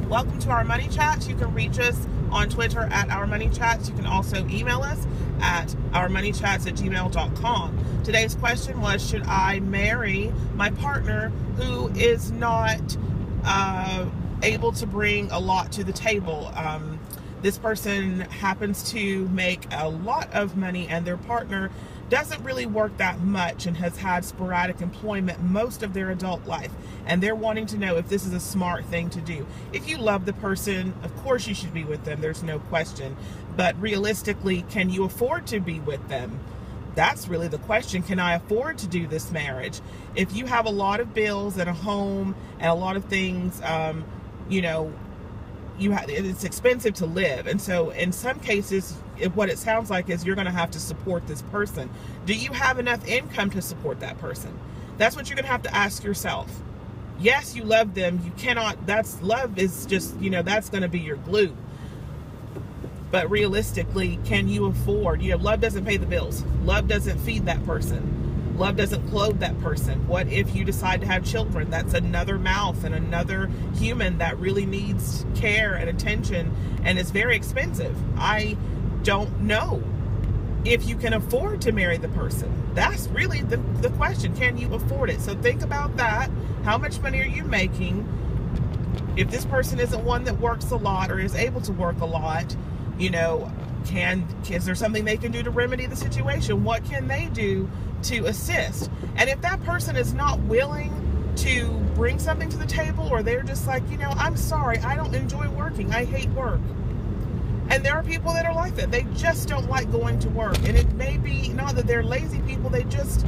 Welcome to Our Money Chats. You can reach us on Twitter at Our Money Chats. You can also email us at ourmoneychats@gmail.com. Today's question was, should I marry my partner who is not able to bring a lot to the table? This person happens to make a lot of money and their partner doesn't really work that much and has had sporadic employment most of their adult life, and they're wanting to know if this is a smart thing to do. If you love the person, of course you should be with them, there's no question, but realistically, can you afford to be with them? That's really the question. Can I afford to do this marriage? If you have a lot of bills and a home and a lot of things, it's expensive to live, and so in some cases what it sounds like is you're going to have to support this person. Do you have enough income to support that person? That's what you're going to have to ask yourself. Yes, you love them. You cannot, love is just, that's going to be your glue. But realistically, can you afford? Love doesn't pay the bills. Love doesn't feed that person. Love doesn't clothe that person. What if you decide to have children? That's another mouth and another human that really needs care and attention, and it's very expensive. I don't know if you can afford to marry the person. That's really the question. Can you afford it? So think about that. How much money are you making? If this person isn't one that works a lot or is able to work a lot, is there something they can do to remedy the situation? What can they do to assist? And if that person is not willing to bring something to the table, or they're just like, I'm sorry, I don't enjoy working, I hate work. And there are people that are like that. They just don't like going to work. And it may be not that they're lazy people, they just,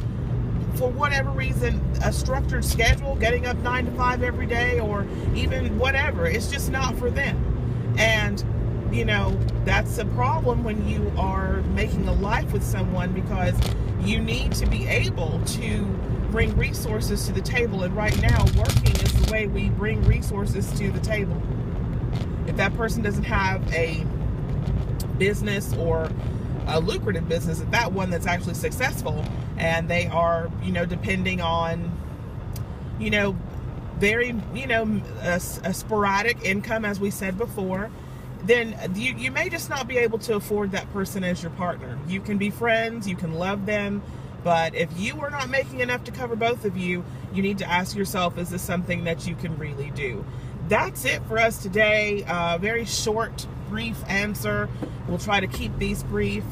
for whatever reason, a structured schedule, getting up 9 to 5 every day, or even whatever, it's just not for them. And that's a problem when you are making a life with someone, because you need to be able to bring resources to the table. And right now, working is the way we bring resources to the table. If that person doesn't have a business, or a lucrative business at that one, that's actually successful, and they are, depending on, very, a sporadic income, as we said before, then you may just not be able to afford that person as your partner. You can be friends, you can love them, but if you are not making enough to cover both of you, you need to ask yourself, is this something that you can really do? That's it for us today. Very short, brief answer. We'll try to keep these brief.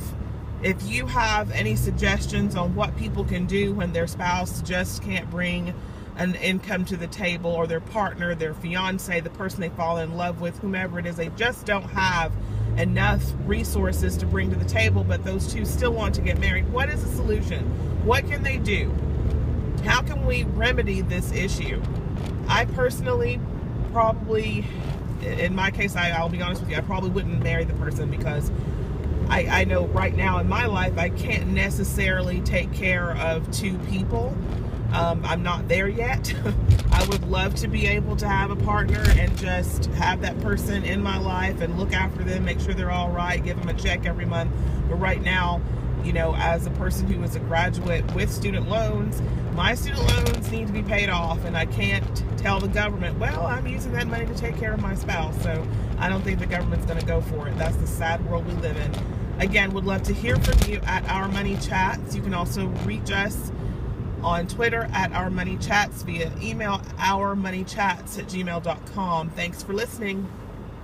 If you have any suggestions on what people can do when their spouse just can't bring an income to the table, or their partner, their fiance, the person they fall in love with, whomever it is, they just don't have enough resources to bring to the table, but those two still want to get married, what is the solution? What can they do? How can we remedy this issue? I personally probably, in my case, I'll be honest with you, I probably wouldn't marry the person, because I know right now in my life I can't necessarily take care of two people. I'm not there yet. I would love to be able to have a partner and just have that person in my life and look after them, make sure they're all right, give them a check every month. But right now, as a person who is a graduate with student loans, my student loans need to be paid off, and I can't tell the government, well, I'm using that money to take care of my spouse. So I don't think the government's going to go for it. That's the sad world we live in. Again, would love to hear from you at Our Money Chats. You can also reach us on Twitter at Our Money Chats, via email ourmoneychats@gmail.com. Thanks for listening.